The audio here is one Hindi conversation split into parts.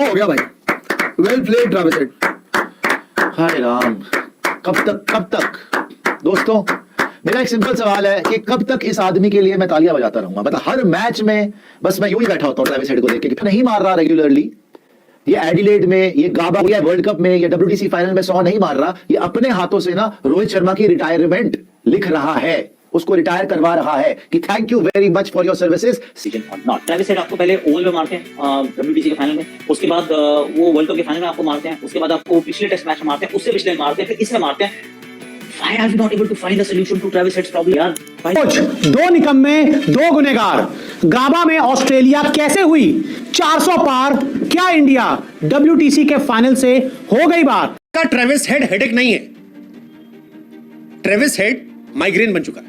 हो गया भाई, वेल प्लेड ट्रेविस हेड। हाय राम, कब तक दोस्तों, मेरा एक सिंपल सवाल है कि कब तक इस आदमी के लिए मैं तालियां बजाता रहूंगा? मतलब हर मैच में बस मैं यूं ही बैठा होता हूं ट्रेविस हेड को देख के, नहीं मार रहा रेगुलरली। ये एडिलेड में, ये गाबा, ये वर्ल्ड कप में, ये WTC फाइनल में 100 नहीं मार रहा। ये अपने हाथों से ना रोहित शर्मा की रिटायरमेंट लिख रहा है, उसको रिटायर करवा रहा है कि thank you very much for your services. Season और नॉट ट्रेविस हेड आपको पहले ओवल में मारते हैं WTC के फाइनल में, उसके बाद वो वर्ल्ड कप के फाइनल में आपको मारते हैं, उसके बाद आपको पिछले टेस्ट मैच में मारते हैं, उससे पिछले मारते हैं, फिर इसमें मारते हैं। Why are we not able to find a solution to Travis Head's problem यार? दो निकम्मे, दो गुनेगार। गाबा में ऑस्ट्रेलिया कैसे हुई 400 पार? क्या इंडिया WTC के फाइनल से हो गई बात? का ट्रेविस हेड हेडेक नहीं है, ट्रेविस हेड माइग्रेन बन चुका है,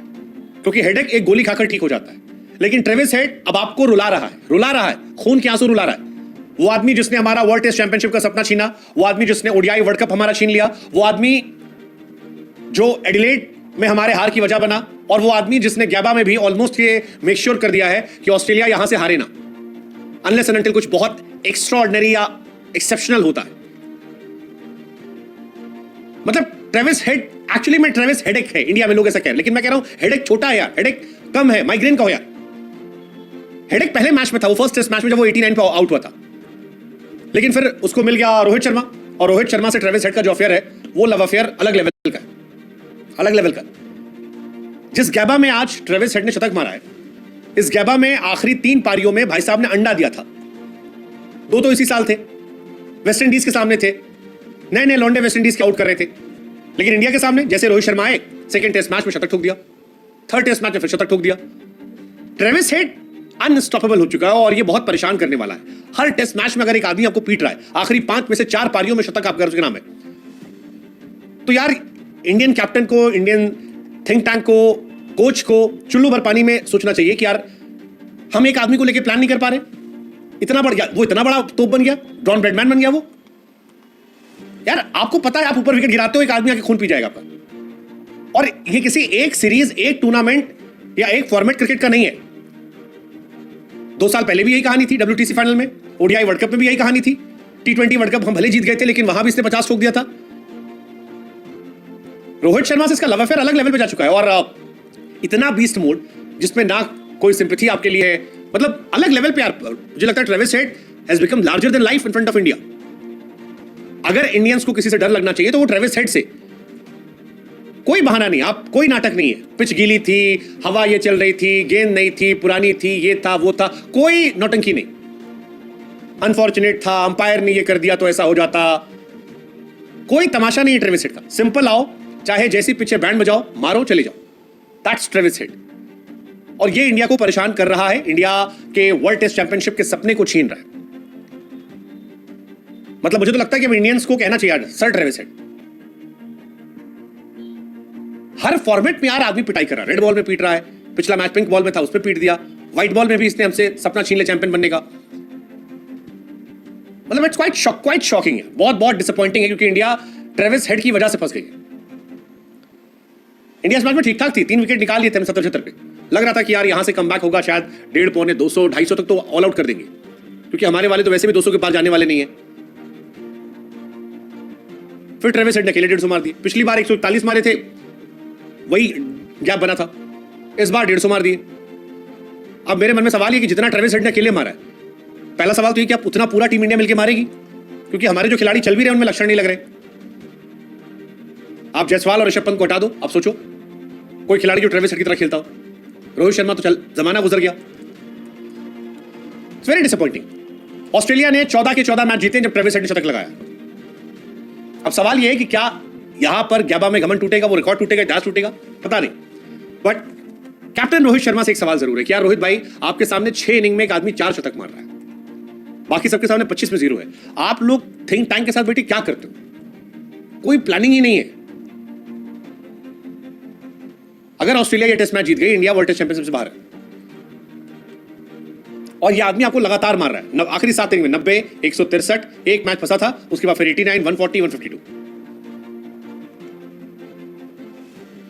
क्योंकि हेडेक एक गोली खाकर ठीक हो जाता है, लेकिन ट्रेविस हेड अब आपको रुला रहा है, खून के आंसू रुला रहा है। वो आदमी जिसने हमारा वर्ल्ड टेस्ट चैंपियनशिप का सपना छीना, वो आदमी जिसने ODI वर्ल्ड कप हमारा छीन लिया, वो आदमी जो एडिलेड में हमारे हार की वजह बना, और वो आदमी जिसने गैबा में भी ऑलमोस्ट ये मेक श्योर कर दिया है कि ऑस्ट्रेलिया यहां से हारे ना, अनलेस एंड अनटिल कुछ बहुत एक्स्ट्राऑर्डिनरी या एक्सेप्शनल होता है। मतलब ट्रेविस हेड, एक्चुअली में ट्रेविस हेडेक है, इंडिया में लोग ऐसा कह रहे हैं, लेकिन मैं कह रहा हूं हेडेक छोटा है यार, हेडेक कम है, माइग्रेन का हो यार। हेडेक पहले मैच में था, वो फर्स्ट टेस्ट मैच में जब वो 89 पे आउट हुआ था, लेकिन फिर उसको मिल गया रोहित शर्मा, और रोहित शर्मा से ट्रेविस हेड का जो अफेयर है वो लव अफेयर अलग लेवल का है, अलग लेवल का। जिस गैबा में आज ट्रेविस हेड ने शतक मारा है, इस गैबा में आखिरी 3 पारियों में भाई साहब ने अंडा दिया था। 2 तो इसी साल थे, वेस्ट इंडीज के सामने थे, नए नए लौंडे वेस्ट इंडीज के आउट कर रहे थे, लेकिन इंडिया के सामने जैसे रोहित शर्मा आए, सेकंड टेस्ट मैच में शतक ठोक दिया, थर्ड टेस्ट मैच में फिर शतक ठोक दिया। ट्रेविस हेड अनस्टॉपेबल हो चुका है, और ये बहुत परेशान करने वाला है। हर टेस्ट मैच में अगर एक आदमी आपको पीट रहा है, आखिरी 5 में से 4 पारियों में शतक आपका नाम है, तो यार इंडियन कैप्टन को, इंडियन थिंक टैंक को, कोच को चुल्लू भर पानी में सोचना चाहिए कि यार हम एक आदमी को लेके प्लान नहीं कर पा रहे। इतना बढ़ गया वो, इतना बड़ा तोप बन गया, डॉन ब्रैडमैन बन गया वो। यार आपको पता है, आप ऊपर विकेट गिराते हो, एक आदमी आके खून पी जाएगा आपका। और ये किसी एक सीरीज, एक टूर्नामेंट या एक फॉर्मेट क्रिकेट का नहीं है। 2 साल पहले भी यही कहानी थी, WTC फाइनल में, ODI वर्ल्ड कप में भी यही कहानी थी। T20 वर्ल्ड कप हम भले जीत गए थे, लेकिन वहां भी इसने 50 ठोक दिया था। रोहित शर्मा से इसका लव अफेयर अलग लेवल पे जा चुका है, और इतना बीस्ट मोड जिसमें ना कोई सिंपैथी आपके लिए है, मतलब अलग लेवल पे यार। मुझे लगता है Travis head has become larger than life in front of India. अगर इंडियंस को किसी से डर लगना चाहिए तो वो ट्रेविस हेड से। कोई बहाना नहीं, आप कोई नाटक नहीं है। पिच गीली थी, हवा ये चल रही थी, गेंद नहीं थी, पुरानी थी, ये था वो था, कोई नौटंकी नहीं। अनफॉर्चुनेट था, अंपायर ने ये कर दिया तो ऐसा हो जाता, कोई तमाशा नहीं है ट्रेविस हेड का। सिंपल आओ, चाहे जैसी पीछे बैंड बजाओ, मारो, चले जाओ, दैट्स ट्रेविस हेड। और ये इंडिया को परेशान कर रहा है, इंडिया के वर्ल्ड टेस्ट चैंपियनशिप के सपने को छीन रहा है। मतलब मुझे तो लगता है कि इंडियंस को कहना चाहिए सर ट्रेविस हेड। हर फॉर्मेट में यार आदमी पिटाई कर रहा है। रेड बॉल में पीट रहा है, पिछला मैच पिंक बॉल में था, उस पर पीट दिया, व्हाइट बॉल में भी इसने हमसे सपना छीन लिया चैंपियन बनने का। मतलब इट्स क्वाइट शॉकिंग है, बहुत डिसअपॉइंटिंग है, क्योंकि इंडिया ट्रेविस हेड की वजह से फंस गई है। इंडिया इस मैच में ठीक ठाक थी, 3 विकेट निकाल लिए थे 70-75 पे। लग रहा था कि यार यहां से कमबैक होगा, शायद 150, पौने 200, 250 तक तो ऑल आउट कर देंगे, क्योंकि हमारे वाले तो वैसे भी 200 के पार जाने वाले नहीं है। फिर ट्रेविस हेड ने अकेले 150 मार दिए। पिछली बार 141 मारे थे, वही गैप बना था। इस बार 150 मार दिए। अब मेरे मन में सवाल है कि जितना ट्रेविस हेड ने अकेले मारा है, पहला सवाल तो ये कि आप उतना पूरा टीम इंडिया मिलकर मारेगी, क्योंकि हमारे जो खिलाड़ी चल भी रहे हैं उनमें लक्षण नहीं लग रहे। आप जायसवाल और ऋषभ पंत को हटा दो, अब सोचो कोई खिलाड़ी जो ट्रेविस हेड की तरह खेलता हो। रोहित शर्मा तो चल जमाना गुजर गया। It's very disappointing. ऑस्ट्रेलिया ने 14 के 14 मैच जीते जब ट्रेविस हेड ने शतक लगाया। अब सवाल यह है कि क्या यहां पर गैबा में घमंड टूटेगा, वो रिकॉर्ड टूटेगा, इतिहास टूटेगा, पता नहीं। बट कैप्टन रोहित शर्मा से एक सवाल जरूर है कि यार रोहित भाई, आपके सामने 6 इनिंग में एक आदमी 4 शतक मार रहा है, बाकी सबके सामने 25 में 0 है। आप लोग थिंक टैंक के साथ बैठे क्या करते हो? कोई प्लानिंग ही नहीं है। अगर ऑस्ट्रेलिया ये टेस्ट मैच जीत गई, इंडिया वर्ल्ड टेस्ट चैंपियनशिप से बाहर है। और ये आदमी आपको लगातार मार रहा है। आखिरी 7 इनिंग में 90, 163, एक मैच फंसा था, उसके बाद फिर 89, 140, 152।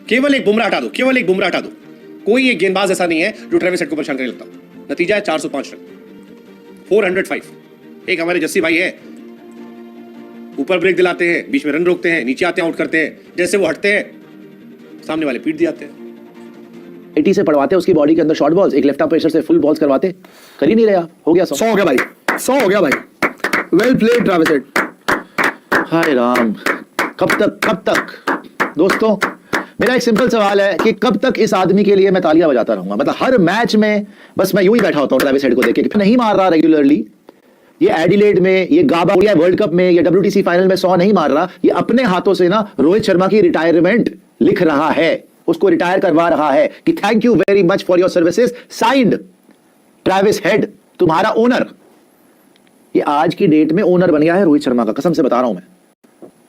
केवल एक बुमराह हटा दो, केवल एक बुमराह हटा दो, कोई एक गेंदबाज ऐसा नहीं है जो ट्रेविस हेड को परेशान करने लगता। नतीजा है 405 रन, 405। एक हमारे जस्सी भाई है, ऊपर ब्रेक दिलाते हैं, बीच में रन रोकते हैं, नीचे आते हैं आउट करते हैं, जैसे वो हटते हैं सामने वाले पीट दियाते हैं। 80 से पड़वाते उसकी बॉडी के अंदर शॉर्ट बॉल्स, एक लेफ्ट आर्म पेसर से फुल बॉल्स करवाते, कर ही नहीं रहे आप। हो गया 100 हो गया भाई, 100 हो गया भाई। Well played Travis Head. हाय राम, कब तक दोस्तों, मेरा एक सिंपल सवाल है कि कब तक इस आदमी के लिए मैं तालियां बजाता रहूंगा? मतलब हर मैच में बस मैं यूं ही बैठा होता हूं ट्रेविस हेड को देख के, नहीं मार रहा रेगुलरली, ये एडिलेड में, ये गाबा वर्ल्ड कप में, ये WTC फाइनल में 100 नहीं मार रहा, ये अपने हाथों से ना रोहित शर्मा की रिटायरमेंट लिख रहा है, उसको रिटायर करवा रहा है कि thank you very much for your services, signed Travis head, तुम्हारा ओनर। ये आज की डेट में ओनर बन गया है रोहित शर्मा का, कसम से बता रहा हूं मैं।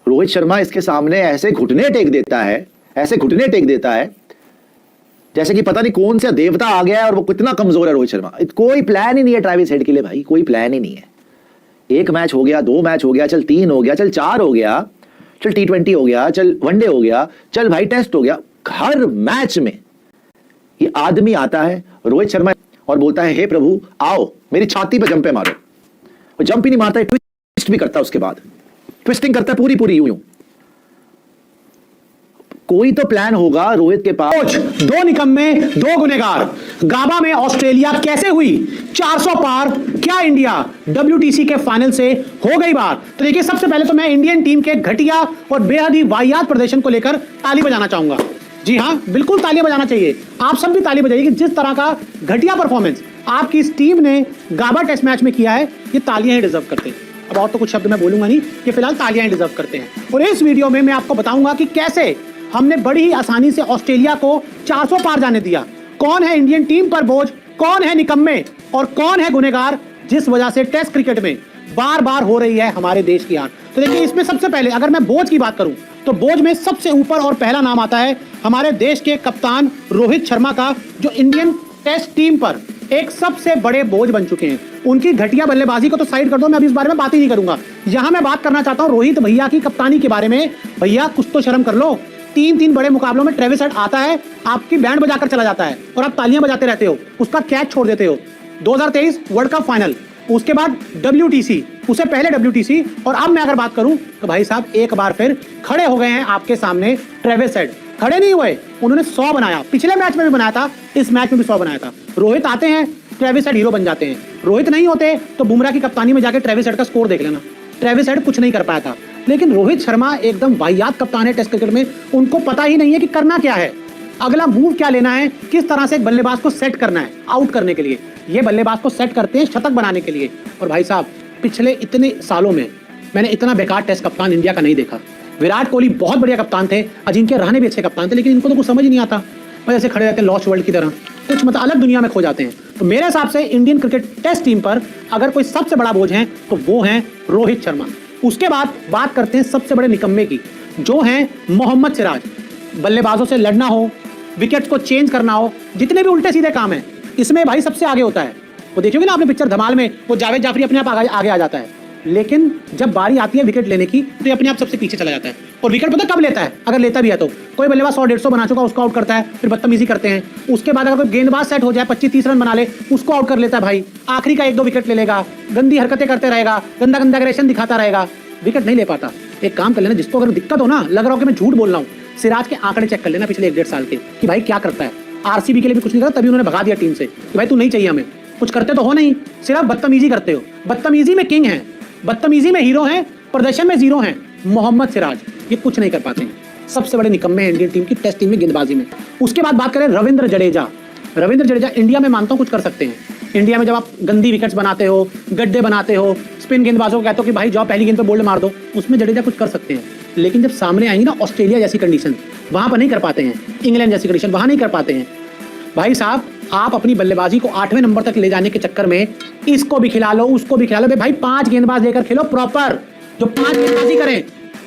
रोहित शर्मा इसके सामने ऐसे घुटने टेक देता है, ऐसे घुटने टेक देता है जैसे कि पता नहीं कौन सा देवता आ गया है और वो कितना कमजोर है रोहित शर्मा। कोई प्लान ही नहीं है ट्रेविस हेड के लिए भाई, कोई प्लान ही नहीं है। एक मैच हो गया, 2 मैच हो गया, चल 3 हो गया, चल 4 हो गया, चल T20 हो गया, चल वनडे हो गया, चल भाई टेस्ट हो गया, हर मैच में ये आदमी आता है रोहित शर्मा और बोलता है हे प्रभु आओ मेरी छाती पे जंपे मारो। वो जंप ही नहीं मारता है, ट्विस्ट भी करता है, उसके बाद ट्विस्टिंग करता है पूरी यूं। कोई तो प्लान होगा रोहित के पास। 2 निकम्मे 2 गुनेगार, गाबा में ऑस्ट्रेलिया कैसे हुई 400 पार, क्या इंडिया WTC के फाइनल से हो गई बात? तो देखिए, सबसे पहले तो मैं इंडियन टीम के घटिया और बेहद ही वाहियात प्रदर्शन को लेकर ताली बजाना चाहूंगा। जी हां, बिल्कुल तालियां बजाना चाहिए, आप सब भी ताली बजाइए कि जिस तरह का घटिया परफॉर्मेंस आपकी इस टीम ने गाबा टेस्ट मैच में किया है, ये तालियां ही डिजर्व करते हैं। अब और तो कुछ शब्द मैं बोलूंगा नहीं, ये फिलहाल तालियां ही डिजर्व करते हैं। और इस वीडियो में मैं आपको बताऊंगा कि कैसे हमने बड़ी ही आसानी से ऑस्ट्रेलिया को 400 पार जाने दिया। कौन है इंडियन टीम पर बोझ, कौन है निकम्मे और कौन है गुनेगार, जिस वजह से टेस्ट क्रिकेट में बार बार हो रही है हमारे देश की हार। तो देखिए, इसमें सबसे पहले अगर मैं बोझ की बात करूं तो बोझ में सबसे ऊपर और पहला नाम आता है हमारे देश के कप्तान रोहित शर्मा का, जो इंडियन टेस्ट टीम पर एक सबसे बड़े बोझ बन चुके हैं। उनकी घटिया बल्लेबाजी को तो साइड कर दो, मैं अभी इस बारे में बात ही नहीं करूंगा। यहां मैं बात करना चाहता हूं रोहित भैया की कप्तानी के बारे में। भैया कुछ तो शर्म कर लो, 3 बड़े मुकाबलों में ट्रेविस हेड आता है, आपकी बैंड बजाकर चला जाता है और आप तालियां बजाते रहते हो, उसका कैच छोड़ देते हो। 2023 वर्ल्ड कप फाइनल, उसके बाद WTC, उससे पहले WTC, और अब मैं अगर बात करूं तो भाई साहब एक बार फिर खड़े हो गए हैं आपके सामने ट्रेविस हेड। खड़े नहीं हुए, उन्होंने 100 बनाया, पिछले मैच में भी बनाया था, इस मैच में भी 100 बनाया था। रोहित आते हैं, ट्रेविस हेड हीरो बन जाते हैं। रोहित नहीं होते तो बुमराह की कप्तानी में जाकर ट्रेविस हेड का स्कोर देख लेना, ट्रेविस हेड कुछ नहीं कर पाया था। लेकिन रोहित शर्मा एकदम वाहियात कप्तान है टेस्ट क्रिकेट में, उनको पता ही नहीं है कि करना क्या है, अगला मूव क्या लेना है, किस तरह से एक बल्लेबाज को सेट करना है आउट करने के लिए। ये बल्लेबाज को सेट करते हैं शतक बनाने के लिए। और भाई साहब, पिछले इतने सालों में मैंने इतना बेकार टेस्ट कप्तान इंडिया का नहीं देखा। विराट कोहली बहुत बढ़िया कप्तान थे, अजिंक्य रहाणे भी अच्छे कप्तान थे, लेकिन इनको तो कुछ समझ नहीं आता, बस ऐसे खड़े रहते हैं लॉस्ट वर्ल्ड की तरह, कुछ मतलब अलग दुनिया में खो जाते हैं। तो मेरे हिसाब से इंडियन क्रिकेट टेस्ट टीम पर अगर कोई सबसे बड़ा बोझ है तो वो है रोहित शर्मा। उसके बाद बात करते हैं सबसे बड़े निकम्मे की, जो हैं मोहम्मद सिराज। बल्लेबाजों से लड़ना हो, विकेट्स को चेंज करना हो, जितने भी उल्टे सीधे काम हैं, इसमें भाई सबसे आगे होता है। वो देखियोगे ना आपने पिक्चर धमाल में, वो जावेद जाफरी अपने आप आगे आ जाता है, लेकिन जब बारी आती है विकेट लेने की तो ये अपने आप सबसे पीछे चला जाता है। और विकेट पता कब लेता है, अगर लेता भी है तो कोई बल्लेबाज 100-150 बना चुका उसको आउट करता है, फिर बदतमीजी करते हैं। उसके बाद अगर कोई गेंदबाज सेट हो जाए, 25-30 रन बना ले, उसको आउट कर लेता है भाई। आखिरी का 1-2 विकेट ले लेगा, गंदी हरकतें करते रहेगा, गंदा एग्रेशन दिखाता रहेगा, विकेट नहीं ले पाता। एक काम कर लेना, जिसको अगर दिक्कत हो ना, लग रहा हो कि मैं झूठ बोल रहा हूँ, सिराज के आंकड़े चेक कर लेना पिछले 1-1.5 साल के, कि भाई क्या करता है। RCB के लिए भी कुछ नहीं करता, तभी उन्होंने भगा दिया टीम से कि भाई तू नहीं चाहिए हमें, कुछ करते तो हो नहीं, सिर्फ बदतमीजी करते हो। बदतमीजी में किंग है, बदतमीजी में हीरो हैं, प्रदर्शन में जीरो हैं। मोहम्मद सिराज ये कुछ नहीं कर पाते हैं, सबसे बड़े निकम्मे हैं इंडियन टीम की टेस्ट टीम में गेंदबाजी में। उसके बाद बात करें रविंद्र जडेजा। रविंद्र जडेजा इंडिया में मानता हूँ कुछ कर सकते हैं। इंडिया में जब आप गंदी विकेट्स बनाते हो, गड्ढे बनाते हो, स्पिन गेंदबाजों को कहते हो कि भाई जाओ पहली गेंद पे बोल्ड मार दो, उसमें जडेजा कुछ कर सकते हैं। लेकिन जब सामने आएंगी ना ऑस्ट्रेलिया जैसी कंडीशन, वहां पर नहीं कर पाते हैं। इंग्लैंड जैसी कंडीशन, वहां नहीं कर पाते हैं। भाई साहब, आप अपनी बल्लेबाजी को 8वें नंबर तक ले जाने के चक्कर में इसको भी खिला लो, उसको भी खिला लो। भाई 5 गेंदबाज लेकर खेलो प्रॉपर, जो 5 गेंदबाजी करें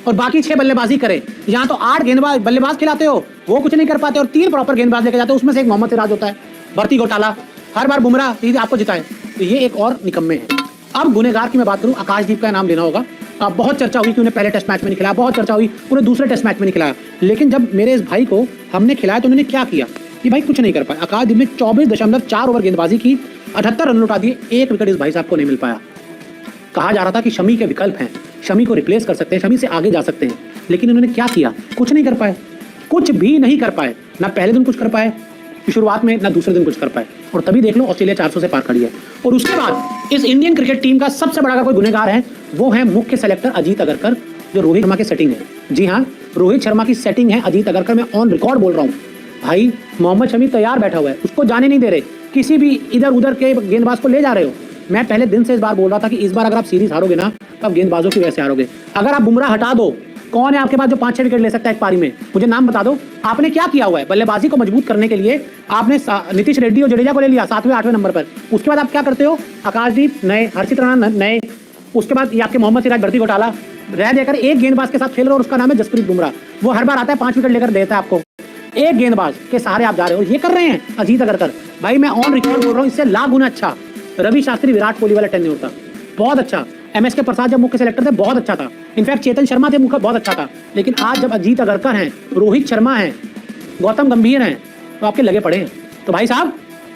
और बाकी 6 बल्लेबाजी करें। यहाँ तो 8 गेंदबाज बल्लेबाज खिलाते हो, वो कुछ नहीं कर पाते, और 3 प्रॉपर गेंदबाज लेकर जाते हो, उसमें से एक मोहम्मद सिराज होता है। भर्ती घोटाला, हर बार बुमराह सीधे आपको जिताए, तो ये एक और निकम्मे है। अब गुनेगार की मैं बात करूं, आकाशदीप का नाम लेना होगा। बहुत चर्चा हुई कि उन्हें पहले टेस्ट मैच में नहीं खिलाया, बहुत चर्चा हुई उन्हें दूसरे टेस्ट मैच में नहीं खिलाया, लेकिन जब मेरे इस भाई को हमने खिलाया तो उन्होंने क्या किया कि भाई कुछ नहीं कर पाया। आकाशदीप ने 24.4 ओवर गेंदबाजी की, 78 रन लौटा दिए, 1 विकेट इस भाई साहब को नहीं मिल पाया। कहा जा रहा था कि शमी के विकल्प हैं, शमी को रिप्लेस कर सकते हैं, शमी से आगे जा सकते हैं, लेकिन इन्होंने क्या किया? कुछ नहीं कर पाए, कुछ भी नहीं कर पाए। ना पहले दिन कुछ कर पाए शुरुआत में, ना दूसरे दिन कुछ कर पाए, और तभी देख लो ऑस्ट्रेलिया 400 से पार खड़ी है। और उसके बाद इस इंडियन क्रिकेट टीम का सबसे बड़ा अगर कोई गुनहगार है वो है मुख्य सेलेक्टर अजीत अगरकर, जो रोहित शर्मा की सेटिंग है। जी हाँ, रोहित शर्मा की सेटिंग है अजीत अगरकर, मैं ऑन रिकॉर्ड बोल रहा हूँ। भाई मोहम्मद शमी तैयार बैठा हुआ है, उसको जाने नहीं दे रहे, किसी भी इधर उधर के गेंदबाज को ले जा रहे हो। मैं पहले दिन से इस बार बोल रहा था कि इस बार अगर आप सीरीज हारोगे ना तो आप गेंदबाजों की वजह से हारोगे। अगर आप बुमराह हटा दो, कौन है आपके पास जो 5-6 विकेट ले सकता है एक पारी में? मुझे नाम बता दो। आपने क्या किया हुआ है? बल्लेबाजी को मजबूत करने के लिए आपने नीतीश रेड्डी और जडेजा को ले लिया 7वें 8वें नंबर पर। उसके बाद आप क्या करते हो? आकाशदीप नए, हर्षित राणा नए, उसके बाद ये आपके मोहम्मद सिराज भर्ती घोटाला रह देकर एक गेंदबाज के साथ खेल रहे हो और उसका नाम है जसप्रीत बुमराह। वो हर बार आता है 5 विकेट लेकर देता है आपको, एक गेंदबाज के सहारे आप जा रहे हो। ये कर रहे हैं अजीत अगरकर। भाई मैं ऑन रिकॉर्ड बोल रहा हूँ, इससे लाख गुना अच्छा रवि शास्त्री विराट कोहली वाला टेन्योर था, बहुत अच्छा। MS के प्रसाद जब मुख्य सेलेक्टर थे बहुत अच्छा था, इनफैक्ट चेतन शर्मा थे मुख्य, बहुत अच्छा था। लेकिन आज जब अजीत अगरकर हैं, रोहित शर्मा हैं, गौतम गंभीर हैं, तो आपके लगे पड़े हैं। तो भाई साहब,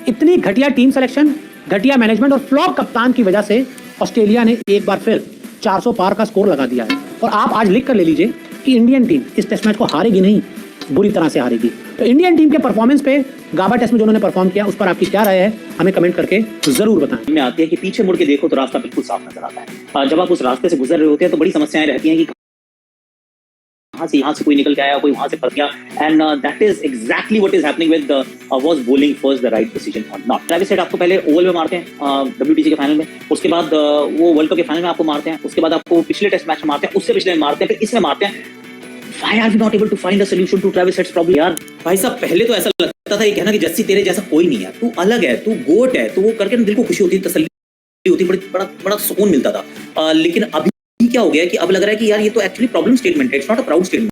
इतनी घटिया टीम सिलेक्शन, घटिया मैनेजमेंट और फ्लॉप कप्तान की वजह से ऑस्ट्रेलिया ने एक बार फिर 400 पार का स्कोर लगा दिया है। और आप आज लिख कर ले लीजिए कि इंडियन टीम इस टेस्ट मैच को हारेगी नहीं, बुरी तरह से हारेगी। तो इंडियन टीम के परफॉर्मेंस पे, गाबा टेस्ट में जो उन्होंने परफॉर्म किया, उस पर आपकी क्या राय है? हमें कमेंट करके जरूर बताएं। में आती है कि पीछे मुड़ के देखो तो रास्ता बिल्कुल साफ नजर आता है। जब आप उस रास्ते से गुजर रहे होते हैं तो बड़ी समस्याएं रहती हैं कि यहाँ से कोई निकल के आया, कोई वहां से फंस गया, and that is exactly what is happening with was bowling first the right decision और नॉट। ट्रेविस हेड आपको पहले ओवल में मारते हैं WTC के फाइनल में, उसके बाद वो वर्ल्ड कप के फाइनल में आपको मारते हैं, उसके बाद आपको पिछले टेस्ट मैच में मारते हैं, उससे पिछले में मारते हैं, फिर इसमें मारते हैं। Why are we not able to find a solution to Travis Head's problem? यार भाई साहब, पहले तो ऐसा लगता था ये कहना कि जस्सी तेरे जैसा कोई नहीं है, तू अलग है, तू गोट है, तो वो करके दिल को खुशी होती, तसल्ली होती, बड़ा सुकून मिलता था। लेकिन अभी क्या हो गया कि अब लग रहा है कि यार ये तो एक्चुअली प्रॉब्लम स्टेटमेंट है, it's not a proud statement.